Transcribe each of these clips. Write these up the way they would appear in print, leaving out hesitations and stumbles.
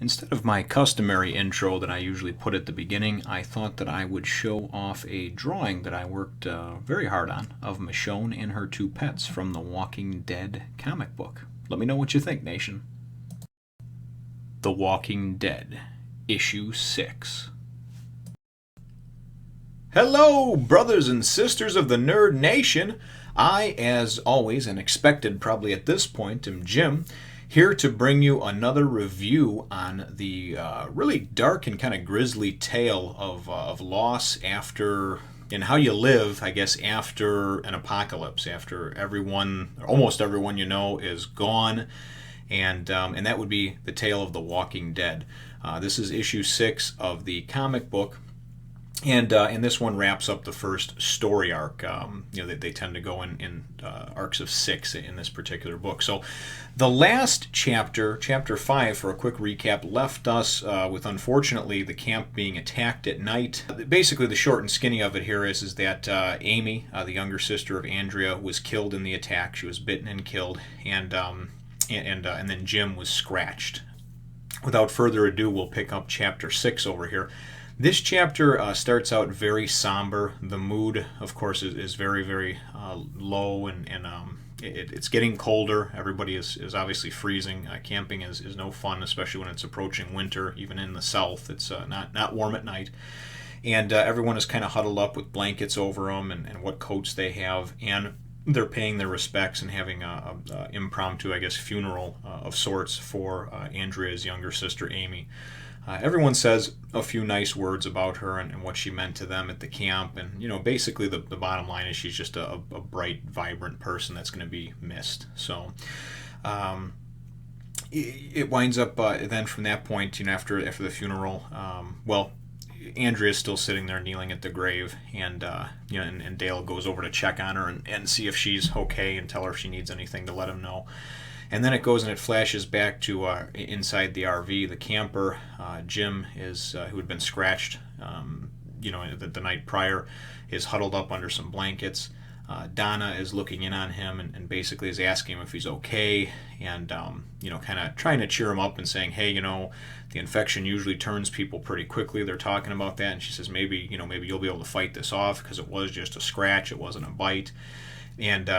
Instead of my customary intro that I usually put at the beginning, I thought that I would show off a drawing that I worked very hard on of Michonne and her two pets from the Walking Dead comic book. Let me know what you think, Nation. The Walking Dead, Issue 6. Hello, brothers and sisters of the Nerd Nation. I, as always, and expected probably at this point, am Jim, here to bring you another review on the really dark and kind of grisly tale of loss after, and how you live, I guess, after an apocalypse, after everyone, or almost everyone you know, is gone, and that would be the tale of The Walking Dead. This is issue 6 of the comic book. And this one wraps up the first story arc. They tend to go in arcs of 6 in this particular book. So the last chapter, chapter 5, for a quick recap, left us with, unfortunately, the camp being attacked at night. Basically, the short and skinny of it here is that Amy, the younger sister of Andrea, was killed in the attack. She was bitten and killed, and then Jim was scratched. Without further ado, we'll pick up chapter 6 over here. This chapter starts out very somber. The mood, of course, is very, very low, and it's getting colder. Everybody is obviously freezing. Camping is no fun, especially when it's approaching winter. Even in the south, it's not warm at night. And everyone is kind of huddled up with blankets over them and what coats they have. And they're paying their respects and having a impromptu, I guess, funeral of sorts for Andrea's younger sister, Amy. Everyone says a few nice words about her and what she meant to them at the camp, and basically the bottom line is she's just a bright, vibrant person that's going to be missed. So it winds up then from that point, after the funeral, Andrea's still sitting there kneeling at the grave, and and Dale goes over to check on her and see if she's okay and tell her if she needs anything to let him know. And then it goes and it flashes back to inside the RV. The camper, Jim, who had been scratched, the night prior, is huddled up under some blankets. Donna is looking in on him and basically is asking him if he's okay, and kind of trying to cheer him up and saying, hey, the infection usually turns people pretty quickly. They're talking about that, and she says maybe you'll be able to fight this off because it was just a scratch, it wasn't a bite, and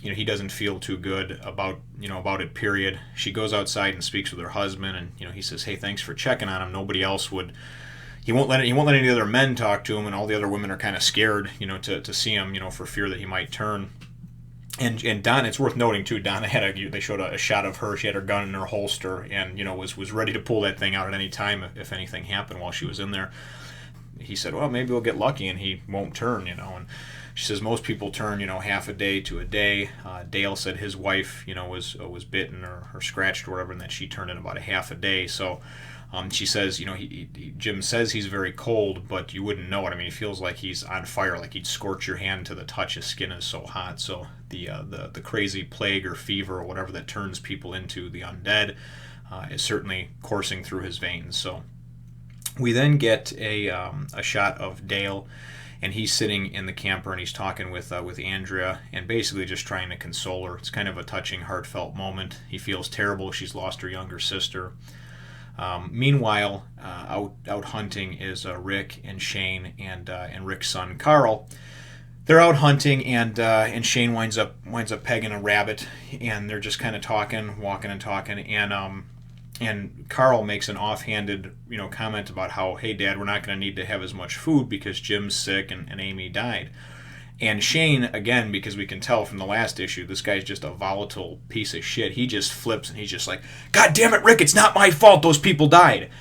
he doesn't feel too good about it, period. She goes outside and speaks with her husband, and he says, hey, thanks for checking on him. Nobody else would. He won't let any other men talk to him, and all the other women are kind of scared, to see him, for fear that he might turn. And Donna, it's worth noting too, Donna they showed a shot of her. She had her gun in her holster, and was ready to pull that thing out at any time if anything happened while she was in there. He said, well, maybe we'll get lucky and he won't turn, and she says most people turn, half a day to a day. Dale said his wife, was bitten or scratched or whatever, and that she turned in about a half a day. So she says, Jim says he's very cold, but you wouldn't know it. I mean, he feels like he's on fire, like he'd scorch your hand to the touch. His skin is so hot. So the crazy plague or fever or whatever that turns people into the undead is certainly coursing through his veins. So we then get a shot of Dale, and he's sitting in the camper and he's talking with Andrea and basically just trying to console her. It's kind of a touching, heartfelt moment. He feels terrible. She's lost her younger sister. Meanwhile, out hunting is Rick and Shane and Rick's son Carl. They're out hunting, and Shane winds up pegging a rabbit, and they're just kind of walking and talking, and Carl makes an offhanded, comment about how, hey, Dad, we're not going to need to have as much food because Jim's sick and Amy died. And Shane, again, because we can tell from the last issue, this guy's just a volatile piece of shit. He just flips and he's just like, God damn it, Rick, it's not my fault those people died.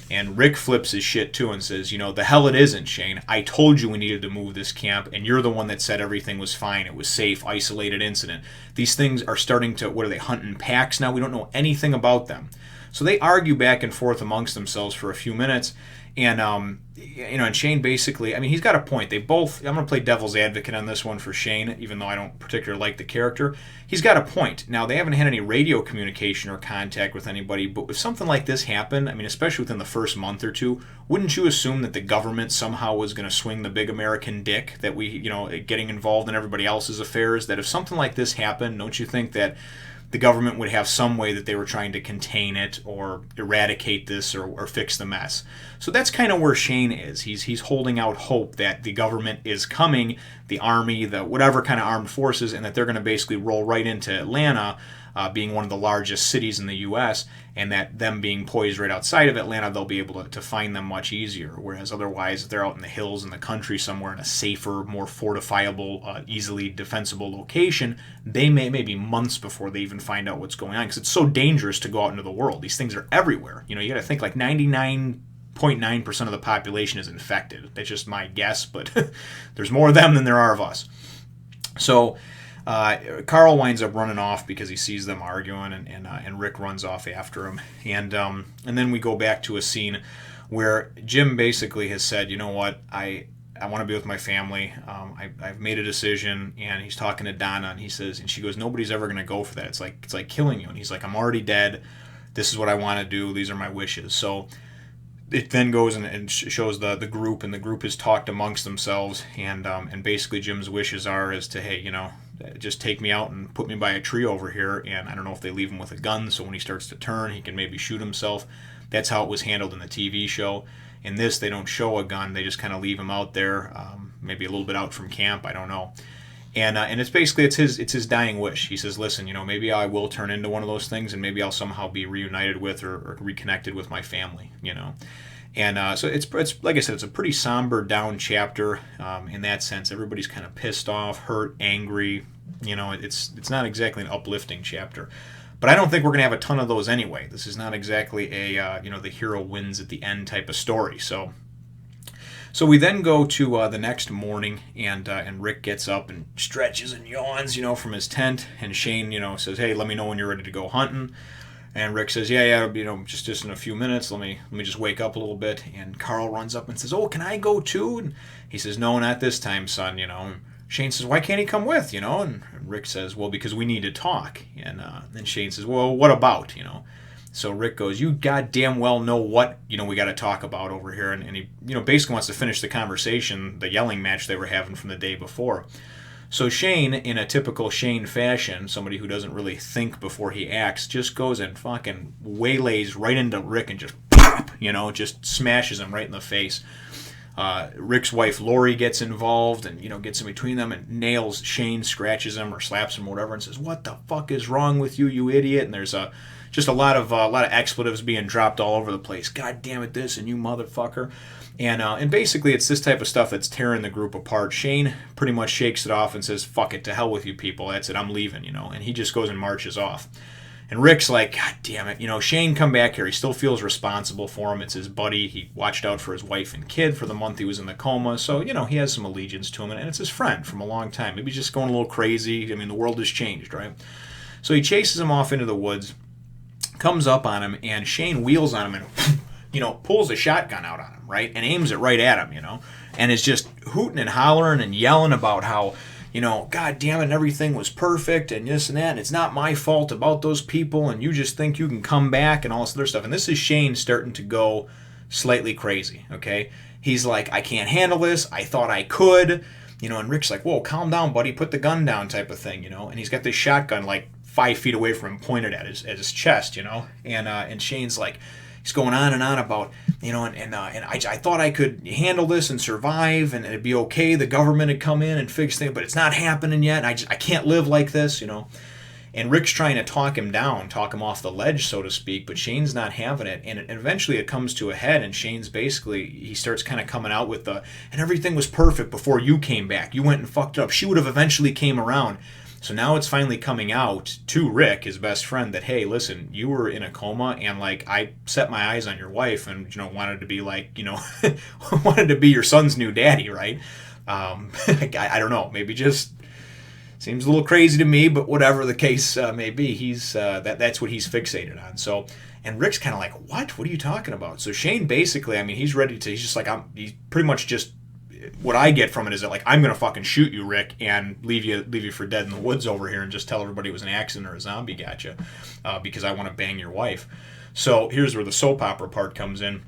And Rick flips his shit too and says, the hell it isn't, Shane. I told you we needed to move this camp, and you're the one that said everything was fine. It was safe, isolated incident. These things are starting to, what are they, hunt in packs now? We don't know anything about them. So they argue back and forth amongst themselves for a few minutes, and and Shane basically, I mean, he's got a point. I'm going to play devil's advocate on this one for Shane, even though I don't particularly like the character. He's got a point. Now, they haven't had any radio communication or contact with anybody, but if something like this happened, I mean, especially within the first month or two, wouldn't you assume that the government somehow was going to swing the big American dick, that we, getting involved in everybody else's affairs, that if something like this happened, don't you think that the government would have some way that they were trying to contain it or eradicate this or fix the mess. So that's kind of where Shane is. He's holding out hope that the government is coming, the army, the whatever kind of armed forces, and that they're going to basically roll right into Atlanta, being one of the largest cities in the U.S., and that them being poised right outside of Atlanta, they'll be able to find them much easier. Whereas otherwise, if they're out in the hills in the country somewhere in a safer, more fortifiable, easily defensible location, they may be months before they even find out what's going on, because it's so dangerous to go out into the world. These things are everywhere. You got to think like 99.9% of the population is infected. That's just my guess, but there's more of them than there are of us. So Carl winds up running off because he sees them arguing, and Rick runs off after him. And then we go back to a scene where Jim basically has said, you know what, I want to be with my family. I've made a decision, and he's talking to Donna, and he says, and she goes, nobody's ever going to go for that. It's like killing you. And he's like, I'm already dead. This is what I want to do. These are my wishes. So it then goes and shows the group, and the group has talked amongst themselves, and basically Jim's wishes are as to, hey, just take me out and put me by a tree over here, and I don't know if they leave him with a gun, so when he starts to turn, he can maybe shoot himself. That's how it was handled in the TV show. In this, they don't show a gun, they just kind of leave him out there, maybe a little bit out from camp, I don't know. And it's basically, it's his dying wish. He says, listen, maybe I will turn into one of those things, and maybe I'll somehow be reunited with or reconnected with my family, And so it's like I said, it's a pretty somber, down chapter in that sense. Everybody's kind of pissed off, hurt, angry. It's not exactly an uplifting chapter. But I don't think we're going to have a ton of those anyway. This is not exactly a the hero wins at the end type of story. So we then go to the next morning, and Rick gets up and stretches and yawns, from his tent. And Shane, says, hey, let me know when you're ready to go hunting. And Rick says, yeah, just in a few minutes. Let me just wake up a little bit. And Carl runs up and says, oh, can I go too? And he says, no, not this time, son. And Shane says, why can't he come with? And Rick says, well, because we need to talk. And then Shane says, well, what about? So Rick goes, you goddamn well know what we got to talk about over here. And he basically wants to finish the conversation, the yelling match they were having from the day before. So Shane, in a typical Shane fashion, somebody who doesn't really think before he acts, just goes and fucking waylays right into Rick and just pop, just smashes him right in the face. Rick's wife Lori gets involved and gets in between them and nails Shane, scratches him or slaps him or whatever, and says, "What the fuck is wrong with you, you idiot?" And there's just a lot of expletives being dropped all over the place. God damn it, this and you motherfucker. And basically it's this type of stuff that's tearing the group apart. Shane pretty much shakes it off and says, fuck it, to hell with you people, that's it, I'm leaving, and he just goes and marches off. And Rick's like, God damn it, Shane, come back here. He still feels responsible for him. It's his buddy. He watched out for his wife and kid for the month he was in the coma. So, he has some allegiance to him, and it's his friend from a long time. Maybe just going a little crazy. I mean, the world has changed, right? So he chases him off into the woods, comes up on him, and Shane wheels on him and pulls a shotgun out on him, right? And aims it right at him, and is just hooting and hollering and yelling about how, God damn it, everything was perfect and this and that, and it's not my fault about those people, and you just think you can come back and all this other stuff. And this is Shane starting to go slightly crazy, okay? He's like, I can't handle this. I thought I could, and Rick's like, whoa, calm down, buddy. Put the gun down type of thing, and he's got this shotgun like 5 feet away from him pointed at his chest, and Shane's like, he's going on and on about, and I thought I could handle this and survive and it'd be okay. The government had come in and fixed things, but it's not happening yet. I can't live like this, And Rick's trying to talk him down, talk him off the ledge, so to speak, but Shane's not having it. And eventually it comes to a head, and Shane's basically, he starts kind of coming out with and everything was perfect before you came back. You went and fucked it up. She would have eventually came around. So now it's finally coming out to Rick, his best friend, that, hey, listen, you were in a coma, and, I set my eyes on your wife and, wanted to be, wanted to be your son's new daddy, right? I don't know. Maybe just seems a little crazy to me, but whatever the case may be, he's that's what he's fixated on. So, and Rick's kind of like, what? What are you talking about? So Shane basically, he's ready to, he's just like, he's pretty much just, what I get from it is that, I'm going to fucking shoot you, Rick, and leave you for dead in the woods over here and just tell everybody it was an accident or a zombie got you because I want to bang your wife. So here's where the soap opera part comes in.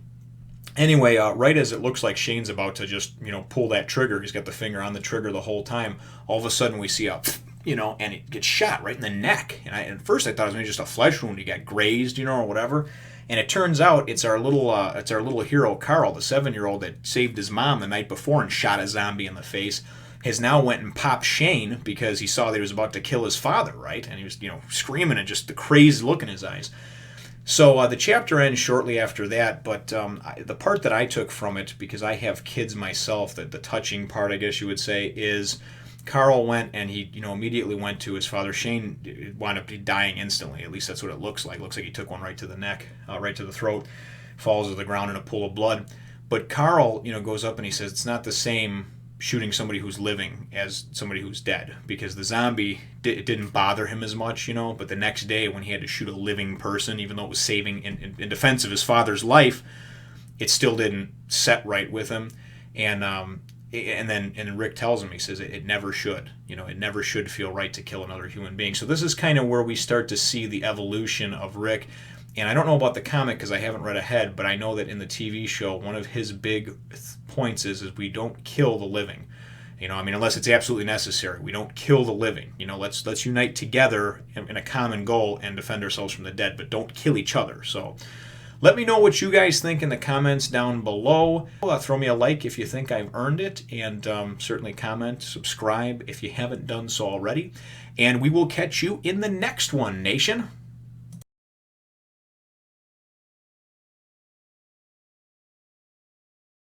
Anyway, right as it looks like Shane's about to just, pull that trigger, he's got the finger on the trigger the whole time, all of a sudden we see a and it gets shot right in the neck. And at first I thought it was maybe just a flesh wound. He got grazed, or whatever. And it turns out it's our little hero Carl, the 7-year-old that saved his mom the night before and shot a zombie in the face. Has now went and popped Shane because he saw that he was about to kill his father, right? And he was, screaming and just the crazy look in his eyes. So the chapter ends shortly after that, but the part that I took from it, because I have kids myself, the touching part, I guess you would say, is Carl went and he, immediately went to his father. Shane wound up dying instantly. At least that's what it looks like. It looks like he took one right to the neck, right to the throat, falls to the ground in a pool of blood. But Carl, goes up and he says it's not the same shooting somebody who's living as somebody who's dead, because the zombie it didn't bother him as much, but the next day when he had to shoot a living person, even though it was saving in defense of his father's life, it still didn't set right with him. And then Rick tells him, he says it never should, it never should feel right to kill another human being. So this is kind of where we start to see the evolution of Rick. And I don't know about the comic because I haven't read ahead, but I know that in the TV show, one of his big points is we don't kill the living. Unless it's absolutely necessary. We don't kill the living. Let's unite together in a common goal and defend ourselves from the dead, but don't kill each other. So let me know what you guys think in the comments down below. Throw me a like if you think I've earned it, and certainly comment, subscribe if you haven't done so already. And we will catch you in the next one, Nation.